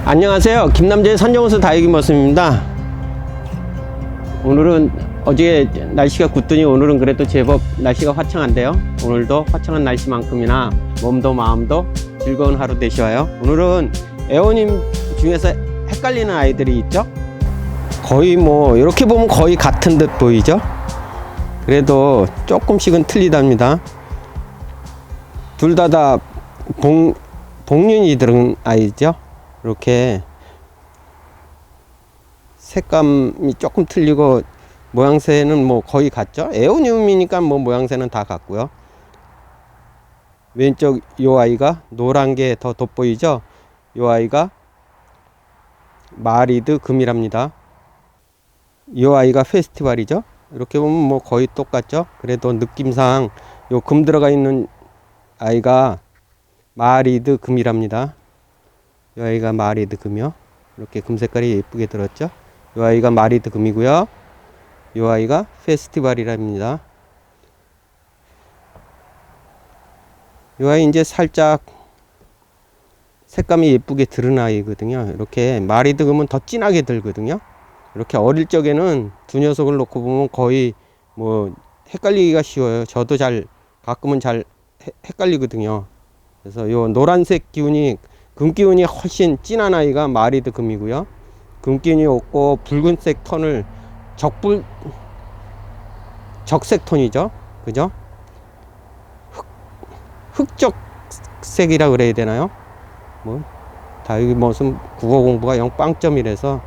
안녕하세요. 김남재의 선정호수 다육이 모습입니다. 오늘은 어제 날씨가 굳더니 오늘은 그래도 제법 날씨가 화창한데요. 오늘도 화창한 날씨만큼이나 몸도 마음도 즐거운 하루 되시와요. 오늘은 애호님 중에서 헷갈리는 아이들이 있죠. 거의 뭐 이렇게 보면 거의 같은 듯 보이죠. 그래도 조금씩은 틀리답니다. 둘 다 복륜이 들은 아이죠. 이렇게 색감이 조금 틀리고 모양새는 뭐 거의 같죠. 에오니움이니까 뭐 모양새는 다 같고요. 왼쪽 요 아이가 노란 게 더 돋보이죠. 요 아이가 마리드 금이랍니다. 요 아이가 페스티벌이죠. 이렇게 보면 뭐 거의 똑같죠. 그래도 느낌상 요 금 들어가 있는 아이가 마리드 금이랍니다. 이 아이가 마리드 금이요. 이렇게 금 색깔이 예쁘게 들었죠. 이 아이가 마리드 금이고요. 이 아이가 페스티벌이랍니다. 이 아이 이제 살짝 색감이 예쁘게 들은 아이거든요. 이렇게 마리드 금은 더 진하게 들거든요. 이렇게 어릴 적에는 두 녀석을 놓고 보면 거의 뭐 헷갈리기가 쉬워요. 저도 가끔은 잘 헷갈리거든요. 그래서 요 노란색 기운이 금 기운이 훨씬 진한 아이가 마리드 금이고요. 금 기운이 없고 붉은색 톤을 적색 톤이죠. 그죠? 흑적색이라 그래야 되나요? 뭐 다육이 무슨 국어 공부가 영 빵점이라서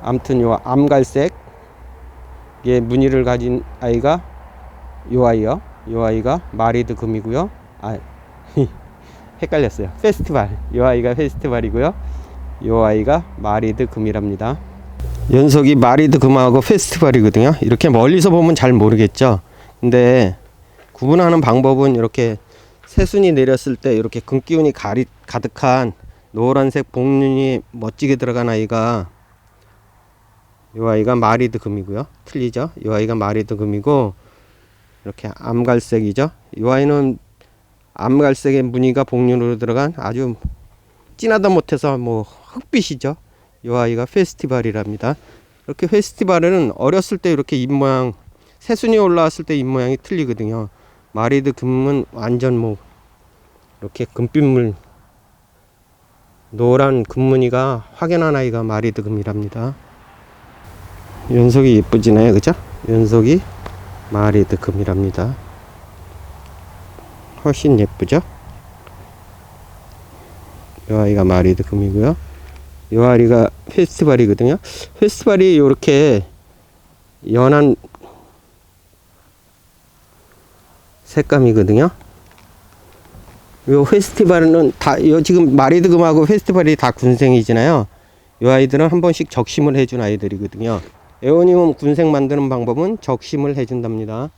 아무튼 요 암갈색 의 무늬를 가진 아이가 요 아이요. 요 아이가 마리드 금이고요. 헷갈렸어요. 페스티벌. 이 아이가 페스티벌이고요. 이 아이가 마리드 금이랍니다. 연속이 마리드 금하고 페스티벌이거든요. 이렇게 멀리서 보면 잘 모르겠죠. 근데 구분하는 방법은 이렇게 새순이 내렸을 때 이렇게 금기운이 가득한 노란색 복륜이 멋지게 들어간 아이가 이 아이가 마리드 금이고요. 틀리죠? 이 아이가 마리드 금이고 이렇게 암갈색이죠. 이 아이는 암갈색의 무늬가 복륜으로 들어간 아주 진하다 못해서 뭐 흑빛이죠. 이 아이가 페스티벌이랍니다. 이렇게 페스티벌은 어렸을 때 이렇게 입모양 새순이 올라왔을 때 입모양이 틀리거든요. 마리드 금은 완전 뭐 이렇게 금빛물 노란 금무늬가 확연한 아이가 마리드 금이랍니다. 연속이 예쁘지네요. 그죠? 연속이 마리드 금이랍니다. 훨씬 예쁘죠? 이 아이가 마리드 금이고요. 이 아이가 페스티벌이거든요. 페스티벌이 이렇게 연한 색감이거든요. 이 페스티벌은 지금 마리드 금하고 페스티벌이 다 군생이잖아요. 이 아이들은 한 번씩 적심을 해준 아이들이거든요. 에오니움 군생 만드는 방법은 적심을 해준답니다.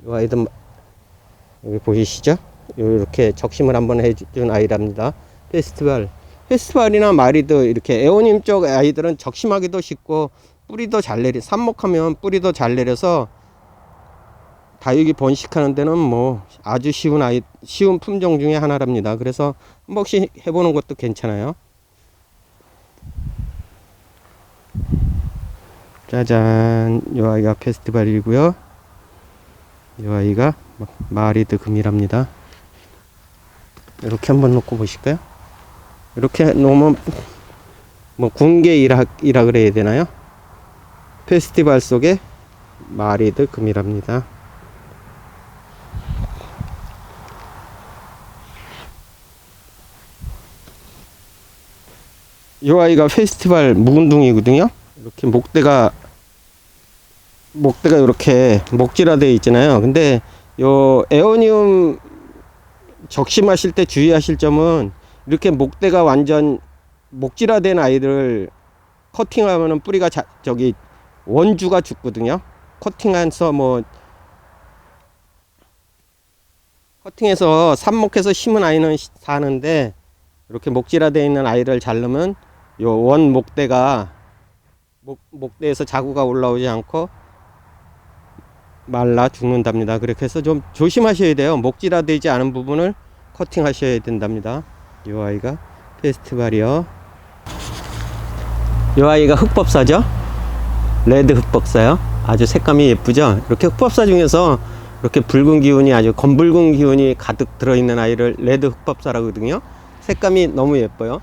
이 아이들 여기 보이시죠? 이렇게 적심을 한번 해준 아이랍니다. 페스티벌이나 마리드 이렇게 에오님 쪽 아이들은 적심하기도 쉽고 뿌리도 잘 삽목하면 뿌리도 잘 내려서 다육이 번식하는 데는 뭐 아주 쉬운 품종 중에 하나랍니다. 그래서 한 번씩 해보는 것도 괜찮아요. 짜잔, 이 아이가 페스티벌이고요. 이 아이가 마리드 금이랍니다. 이렇게 한번 놓고 보실까요? 이렇게 놓으면 뭐 군계이라 그래야 되나요? 페스티벌 속에 마리드 금이랍니다. 이 아이가 페스티벌 묵은둥이거든요. 이렇게 목대가 이렇게 목질화되어 있잖아요. 근데 요 에오니움 적심하실 때 주의하실 점은 이렇게 목대가 완전 목질화된 아이들을 커팅하면은 뿌리가 원주가 죽거든요. 커팅해서 삽목해서 심은 아이는 사는데 이렇게 목질화되어 있는 아이를 자르면 요 원 목대가 목대에서 자구가 올라오지 않고 말라 죽는답니다. 그렇게 해서 좀 조심하셔야 돼요. 목질화되지 않은 부분을 커팅하셔야 된답니다. 이 아이가 페스티벌이요. 이 아이가 흑법사죠. 레드 흑법사요. 아주 색감이 예쁘죠. 이렇게 흑법사 중에서 이렇게 붉은 기운이, 아주 검붉은 기운이 가득 들어있는 아이를 레드 흑법사라거든요. 색감이 너무 예뻐요.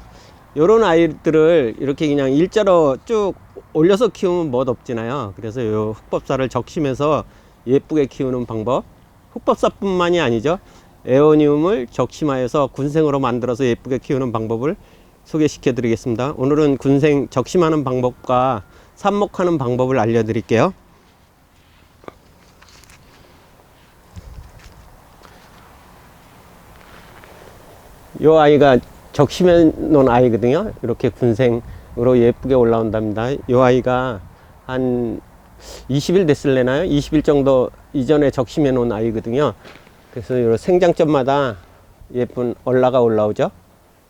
요런 아이들을 이렇게 그냥 일자로 쭉 올려서 키우면 멋 없잖아요. 그래서 요 흑법사를 적심해서 예쁘게 키우는 방법, 흑법사뿐만이 아니죠, 에오니움을 적심하여서 군생으로 만들어서 예쁘게 키우는 방법을 소개시켜 드리겠습니다. 오늘은 군생 적심하는 방법과 삽목하는 방법을 알려드릴게요. 이 아이가 적심해 놓은 아이거든요. 이렇게 군생으로 예쁘게 올라온답니다. 이 아이가 한 20일 됐을래나요? 20일 정도 이전에 적심해 놓은 아이거든요. 그래서 이 생장점마다 예쁜 얼라가 올라오죠.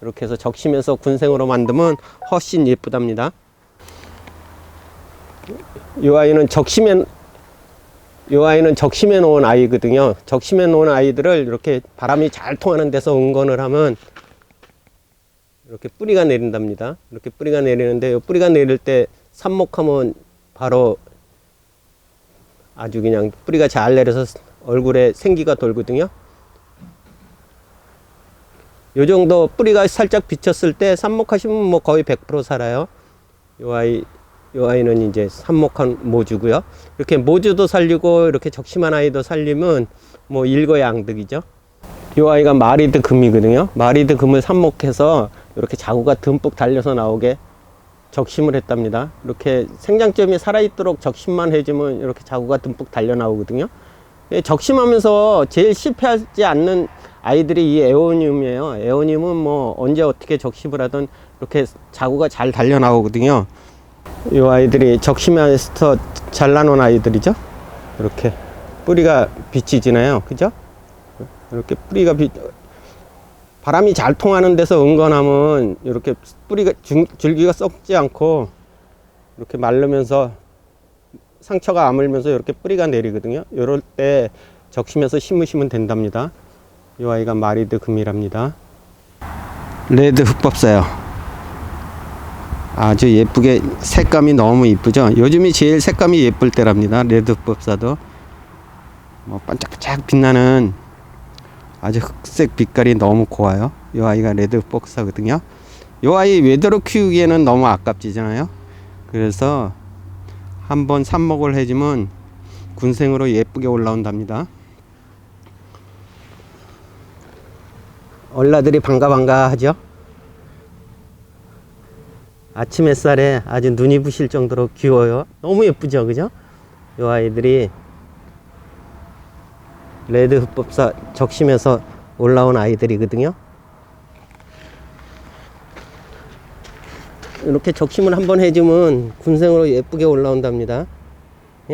이렇게 해서 적심해서 군생으로 만들면 훨씬 예쁘답니다. 이 아이는 적심해 놓은 아이거든요. 적심해 놓은 아이들을 이렇게 바람이 잘 통하는 데서 응건을 하면 이렇게 뿌리가 내린답니다. 이렇게 뿌리가 내리는데, 이 뿌리가 내릴 때 삽목하면 바로 아주 그냥 뿌리가 잘 내려서 얼굴에 생기가 돌거든요. 요 정도 뿌리가 살짝 비쳤을 때 삽목하시면 뭐 거의 100% 살아요. 요 아이는 이제 삽목한 모주고요. 이렇게 모주도 살리고 이렇게 적심한 아이도 살리면 뭐 일거양득이죠. 요 아이가 마리드 금이거든요. 마리드 금을 삽목해서 이렇게 자구가 듬뿍 달려서 나오게 적심을 했답니다. 이렇게 생장점이 살아있도록 적심만 해주면 이렇게 자구가 듬뿍 달려 나오거든요. 적심하면서 제일 실패하지 않는 아이들이 이 에오니움이에요. 에오니움은 뭐 언제 어떻게 적심을 하든 이렇게 자구가 잘 달려 나오거든요. 이 아이들이 적심해서 잘라놓은 아이들이죠. 이렇게 뿌리가 비치지나요, 그죠? 이렇게 뿌리가 바람이 잘 통하는 데서 응건하면 이렇게 뿌리가 줄기가 썩지 않고 이렇게 마르면서 상처가 아물면서 이렇게 뿌리가 내리거든요. 이럴 때 적심해서 심으시면 된답니다. 이 아이가 마리드 금이랍니다. 레드 흑법사요. 아주 예쁘게 색감이 너무 이쁘죠. 요즘이 제일 색감이 예쁠 때랍니다. 레드 흑법사도 뭐 반짝반짝 빛나는 아주 흑색 빛깔이 너무 고와요. 이 아이가 레드 흑법사거든요. 이 아이 외도로 키우기에는 너무 아깝지잖아요. 그래서 한번 삽목을 해주면 군생으로 예쁘게 올라온답니다. 얼라들이 반가 하죠. 아침 햇살에 아주 눈이 부실 정도로 귀여워요. 너무 예쁘죠, 그죠? 이 아이들이 레드 흑법사 적심해서 올라온 아이들이거든요. 이렇게 적심을 한번 해주면 군생으로 예쁘게 올라온답니다.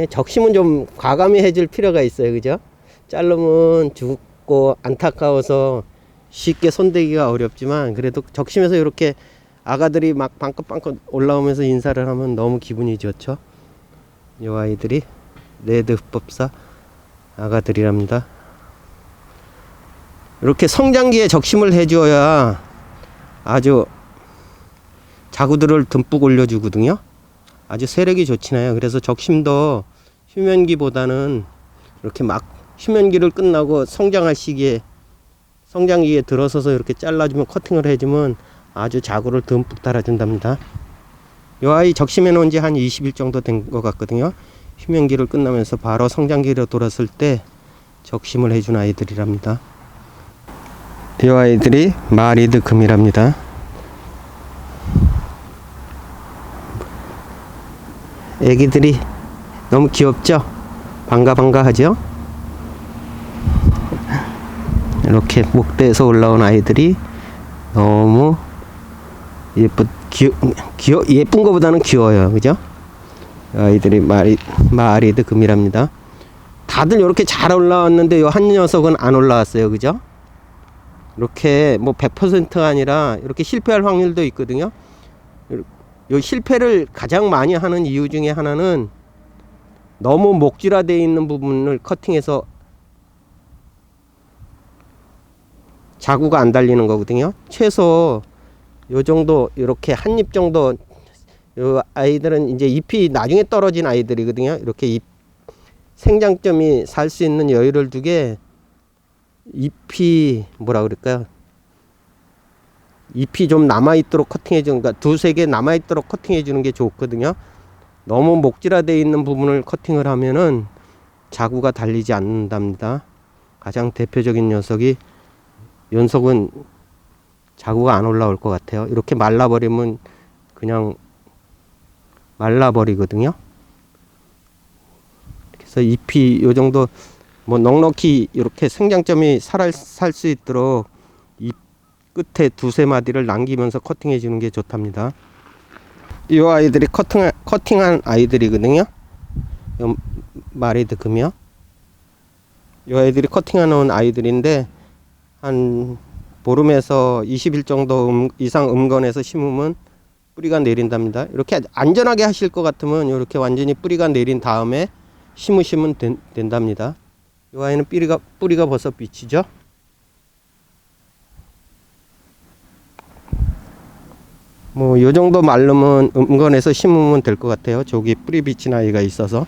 적심은 좀 과감히 해줄 필요가 있어요, 그죠? 자르면 죽고 안타까워서 쉽게 손대기가 어렵지만, 그래도 적심해서 이렇게 아가들이 막 방긋방긋 올라오면서 인사를 하면 너무 기분이 좋죠. 이 아이들이 레드 흑법사 아가들이랍니다. 이렇게 성장기에 적심을 해줘야 아주 자구들을 듬뿍 올려주거든요. 아주 세력이 좋지나요. 그래서 적심도 휴면기보다는 이렇게 막 휴면기를 끝나고 성장할 시기에, 성장기에 들어서서 이렇게 잘라주면, 커팅을 해주면 아주 자구를 듬뿍 달아준답니다. 이 아이 적심해 놓은 지 한 20일 정도 된 것 같거든요. 휴면기를 끝나면서 바로 성장기로 돌았을 때 적심을 해준 아이들이랍니다. 이 아이들이 마리드 금이랍니다. 애기들이 너무 귀엽죠? 반가 하죠? 이렇게 목대에서 올라온 아이들이 너무 예쁜 거보다는 귀여워요, 그죠? 아이들이 마리드 금이랍니다. 다들 이렇게 잘 올라왔는데 요 한 녀석은 안 올라왔어요, 그죠? 이렇게 뭐 100%가 아니라 이렇게 실패할 확률도 있거든요. 요 실패를 가장 많이 하는 이유 중에 하나는 너무 목질화되어 있는 부분을 커팅해서 자구가 안 달리는 거거든요. 최소 요 정도 이렇게 한 잎 정도. 요 아이들은 이제 잎이 나중에 떨어진 아이들이거든요. 이렇게 잎 생장점이 살 수 있는 여유를 두게 잎이 뭐라 그럴까요? 잎이 좀 남아있도록 커팅해 주는, 그러니까 두세 개 남아있도록 커팅해 주는 게 좋거든요. 너무 목질화되어 있는 부분을 커팅을 하면은 자구가 달리지 않는답니다. 가장 대표적인 녀석이, 연속은 자구가 안 올라올 것 같아요. 이렇게 말라버리면 그냥 말라버리거든요. 그래서 잎이 요 정도 뭐 넉넉히 이렇게 생장점이 살 수 있도록 잎 끝에 두세 마디를 남기면서 커팅해 주는 게 좋답니다. 이 아이들이 커팅한 아이들이거든요. 요 마리드 금이요. 이 아이들이 커팅해 아이들인데 한 보름에서 20일 정도 이상 음건해서 심으면 뿌리가 내린답니다. 이렇게 안전하게 하실 것 같으면 이렇게 완전히 뿌리가 내린 다음에 심으시면 된답니다. 이 아이는 뿌리가 벌써 비치죠. 뭐 요 정도 마르면 음건해서 심으면 될 것 같아요. 저기 뿌리 비친 아이가 있어서.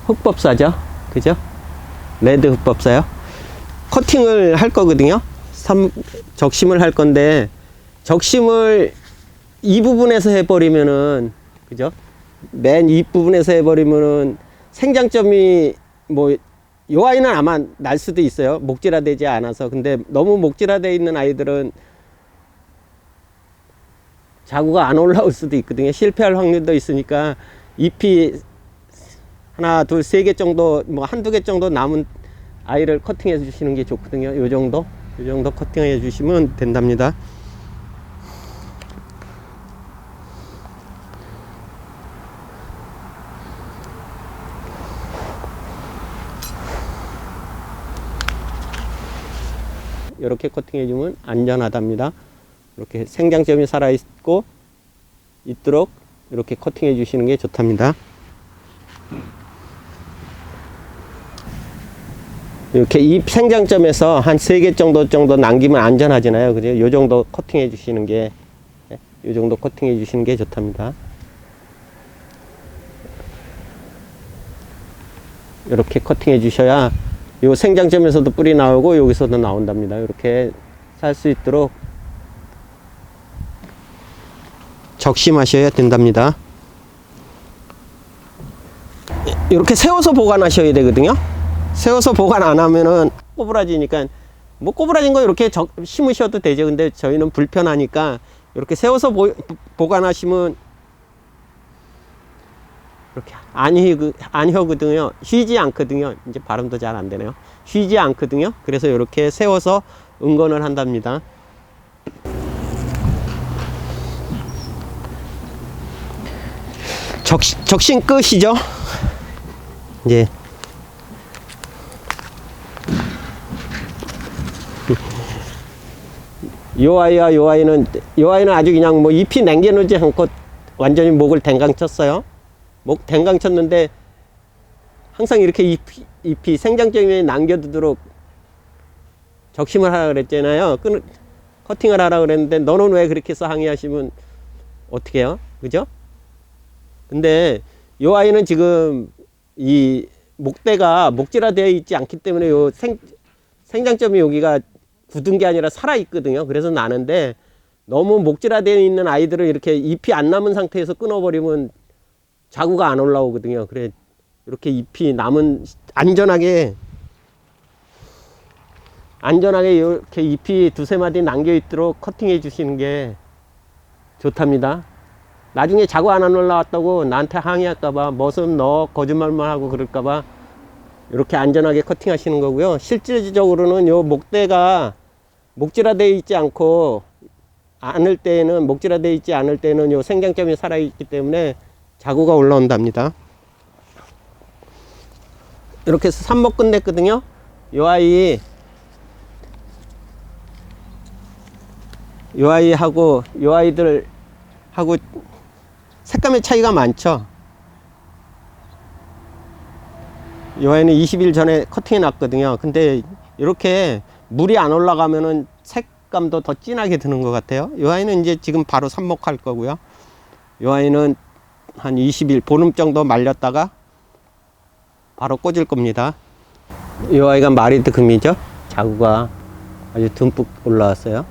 흑법사죠, 그죠? 레드 흑법사요. 커팅을 할 거거든요. 적심을 할 건데, 적심을 이 부분에서 해버리면은, 그죠? 맨 이 부분에서 해버리면은 생장점이 뭐 요 아이는 아마 날 수도 있어요. 목질화되지 않아서. 근데 너무 목질화되어 있는 아이들은 자구가 안 올라올 수도 있거든요. 실패할 확률도 있으니까 잎이 하나, 둘, 세 개 정도, 뭐 한두 개 정도 남은 아이를 커팅해 주시는 게 좋거든요. 요 정도 커팅해 주시면 된답니다. 이렇게 커팅해 주면 안전하답니다. 이렇게 생장점이 살아 있도록 이렇게 커팅해 주시는 게 좋답니다. 이렇게 잎 생장점에서 한 3개 정도 남기면 안전하잖아요. 그죠? 요 정도 커팅해 주시는 게, 요 정도 커팅해 주시는 게 좋답니다. 이렇게 커팅해 주셔야 요 생장점에서도 뿌리 나오고 여기서도 나온답니다. 이렇게 살 수 있도록 적심하셔야 된답니다. 이렇게 세워서 보관하셔야 되거든요. 세워서 보관 안 하면은 꼬부라지니까, 뭐 꼬부라진 거 이렇게 심으셔도 되죠. 근데 저희는 불편하니까 이렇게 세워서 보관하시면 이렇게 안 혀거든요. 휘지 않거든요. 이제 발음도 잘 안 되네요. 휘지 않거든요. 그래서 이렇게 세워서 응건을 한답니다. 적심 끝이죠. 이제 요 아이는 아주 그냥 뭐 잎이 남겨놓지 않고 완전히 목을 댕강 쳤어요. 목 댕강 쳤는데 항상 이렇게 잎이 생장점이 남겨두도록 적심을 하라 그랬잖아요. 커팅을 하라 그랬는데 너는 왜 그렇게 해서 항의하시면 어떻게 해요? 그죠? 근데 요 아이는 지금 이 목대가 목질화되어 있지 않기 때문에 요 생장점이 여기가 굳은 게 아니라 살아 있거든요. 그래서 나는데 너무 목질화되어 있는 아이들은 이렇게 잎이 안 남은 상태에서 끊어버리면 자구가 안 올라오거든요. 그래 이렇게 잎이 남은 안전하게 이렇게 잎이 두세 마디 남겨 있도록 커팅해 주시는 게 좋답니다. 나중에 자구 안 올라왔다고 나한테 항의할까봐, 머슴 너 거짓말만 하고 그럴까봐 이렇게 안전하게 커팅 하시는 거고요. 실질적으로는 요 목대가 목질화되어 있지 않을 때는 요 생장점이 살아있기 때문에 자구가 올라온답니다. 이렇게 해서 3목 끝냈거든요. 요 아이하고 요 아이들하고 색감의 차이가 많죠. 요 아이는 20일 전에 커팅해 놨거든요. 근데 이렇게 물이 안 올라가면은 색감도 더 진하게 드는 것 같아요. 이 아이는 이제 지금 바로 삽목할 거고요. 이 아이는 한 20일 보름 정도 말렸다가 바로 꽂을 겁니다. 이 아이가 마리드 금이죠. 자구가 아주 듬뿍 올라왔어요.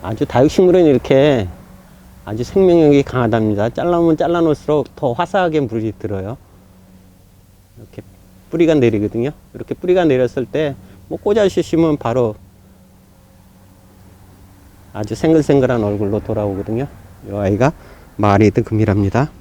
아주 다육식물은 이렇게 아주 생명력이 강하답니다. 잘라놓으면 잘라놓을수록 더 화사하게 물이 들어요. 이렇게 뿌리가 내리거든요. 이렇게 뿌리가 내렸을 때 뭐 꽂아주시면 바로 아주 생글생글한 얼굴로 돌아오거든요. 이 아이가 마리드 금이랍니다.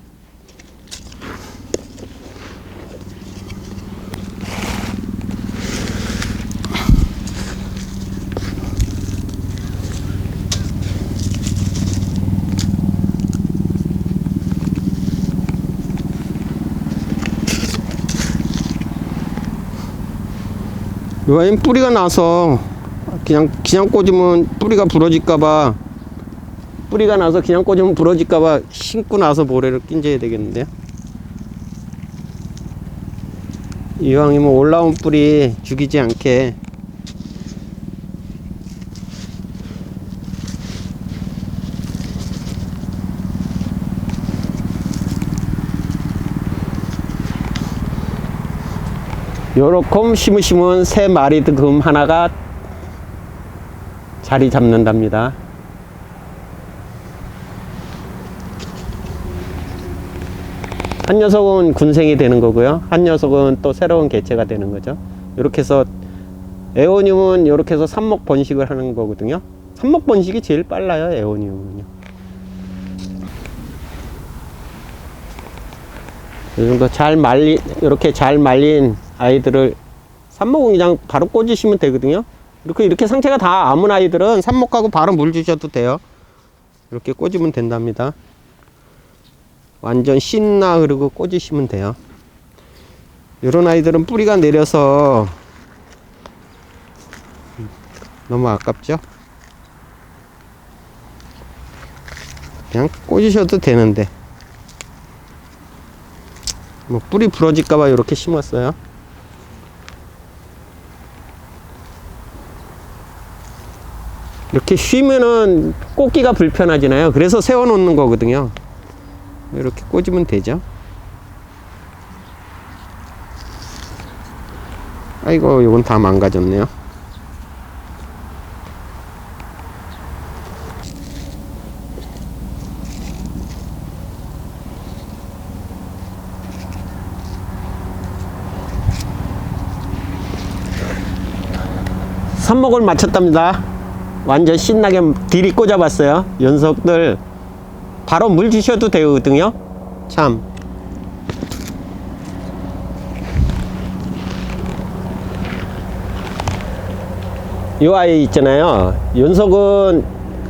이 아이는 뿌리가 나서 그냥 꽂으면 뿌리가 부러질까봐, 뿌리가 나서 그냥 꽂으면 부러질까봐 심고 나서 모래를 끼얹어야 되겠는데요. 이왕이면 올라온 뿌리 죽이지 않게 요렇게 심으시면 새 마리드 금 하나가 자리 잡는답니다. 한 녀석은 군생이 되는 거고요. 한 녀석은 또 새로운 개체가 되는 거죠. 이렇게 해서 에오니움은 이렇게 해서 삽목 번식을 하는 거거든요. 삽목 번식이 제일 빨라요, 에오니움은요. 이 정도 이렇게 잘 말린 아이들을 삽목은 그냥 바로 꽂으시면 되거든요. 이렇게 상태가 다 아문 아이들은 삽목하고 바로 물 주셔도 돼요. 이렇게 꽂으면 된답니다. 완전 신나 그리고 꽂으시면 돼요. 이런 아이들은 뿌리가 내려서 너무 아깝죠? 그냥 꽂으셔도 되는데 뭐 뿌리 부러질까봐 이렇게 심었어요. 이렇게 쉬면은 꽂기가 불편하잖아요. 그래서 세워 놓는 거거든요. 이렇게 꽂으면 되죠. 아이고, 이건 다 망가졌네요. 삽목을 마쳤답니다. 완전 신나게 딜이 꽂아봤어요. 연석들 바로 물 주셔도 되거든요. 참 이 아이 있잖아요. 연석은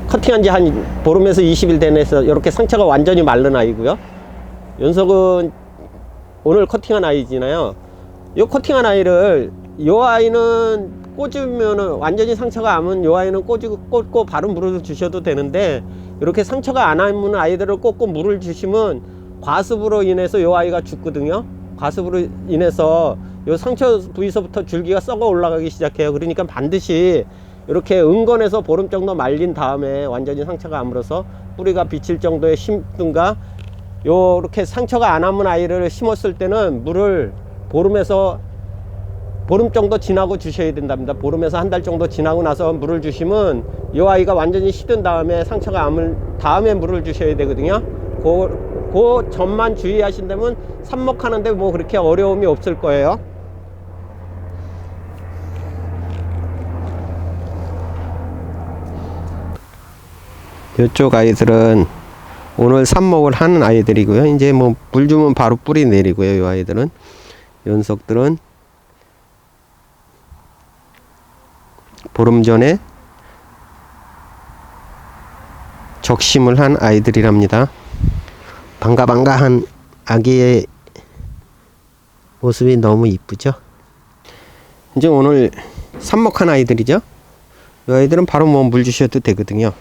커팅한 지 한 보름에서 20일 되내서 이렇게 상처가 완전히 마른 아이고요. 연석은 오늘 커팅한 아이잖아요. 이 커팅한 아이를, 이 아이는 꽂으면은 완전히 상처가 안면 이 아이는 꽂고 바로 물을 주셔도 되는데, 이렇게 상처가 안 남은 아이들을 꽂고 물을 주시면 과습으로 인해서 이 아이가 죽거든요. 과습으로 인해서 이 상처 부위서부터 줄기가 썩어 올라가기 시작해요. 그러니까 반드시 이렇게 응건해서 보름 정도 말린 다음에 완전히 상처가 안 물어서 뿌리가 비칠 정도에 심든가, 요렇게 상처가 안 남은 아이를 심었을 때는 물을 보름 정도 지나고 주셔야 된답니다. 보름에서 한 달 정도 지나고 나서 물을 주시면 이 아이가 완전히 시든 다음에 상처가 안물 다음에 물을 주셔야 되거든요. 그 점만 주의하신다면 삽목하는데 뭐 그렇게 어려움이 없을 거예요. 이쪽 아이들은 오늘 삽목을 하는 아이들이고요. 이제 뭐 물 주면 바로 뿌리 내리고요. 이 아이들은, 연석들은 보름 전에 적심을 한 아이들이랍니다. 반가반가한 아기의 모습이 너무 이쁘죠. 이제 오늘 삽목한 아이들이죠. 이 아이들은 바로 뭐 물 주셔도 되거든요.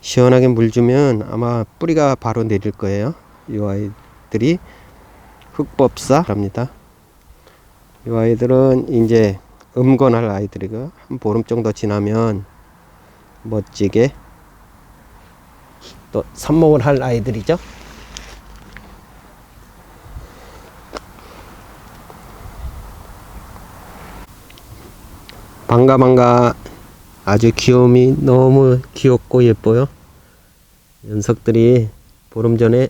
시원하게 물 주면 아마 뿌리가 바로 내릴 거예요. 이 아이들이 흑법사랍니다. 이 아이들은 이제 음건할 아이들이고, 한 보름 정도 지나면 멋지게 또 삽목을 할 아이들이죠. 반가 아주 귀여움이 너무 귀엽고 예뻐요. 녀석들이 보름 전에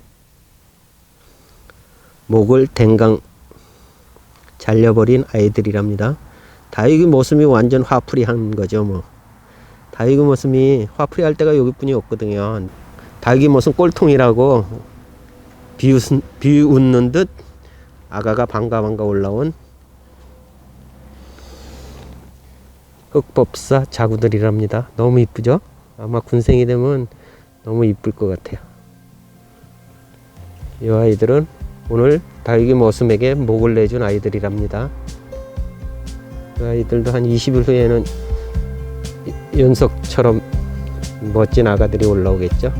목을 댕강 잘려버린 아이들이랍니다. 다육이 모습이 완전 화풀이 한 거죠. 뭐 다육이 모습이 화풀이 할 때가 여기뿐이 없거든요. 다육이 모습 꼴통이라고 비웃는 듯 아가가 반가 올라온 흑법사 자구들이랍니다. 너무 이쁘죠? 아마 군생이 되면 너무 이쁠 것 같아요. 이 아이들은 오늘 다육이 모슴에게 목을 내준 아이들이랍니다. 이 아이들도 한 20일 후에는 연석처럼 멋진 아가들이 올라오겠죠.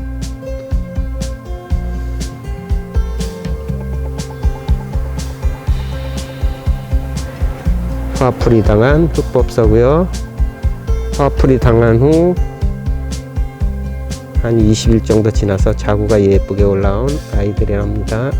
화풀이 당한 흑법사고요. 화풀이 당한 후 한 20일 정도 지나서 자구가 예쁘게 올라온 아이들이랍니다.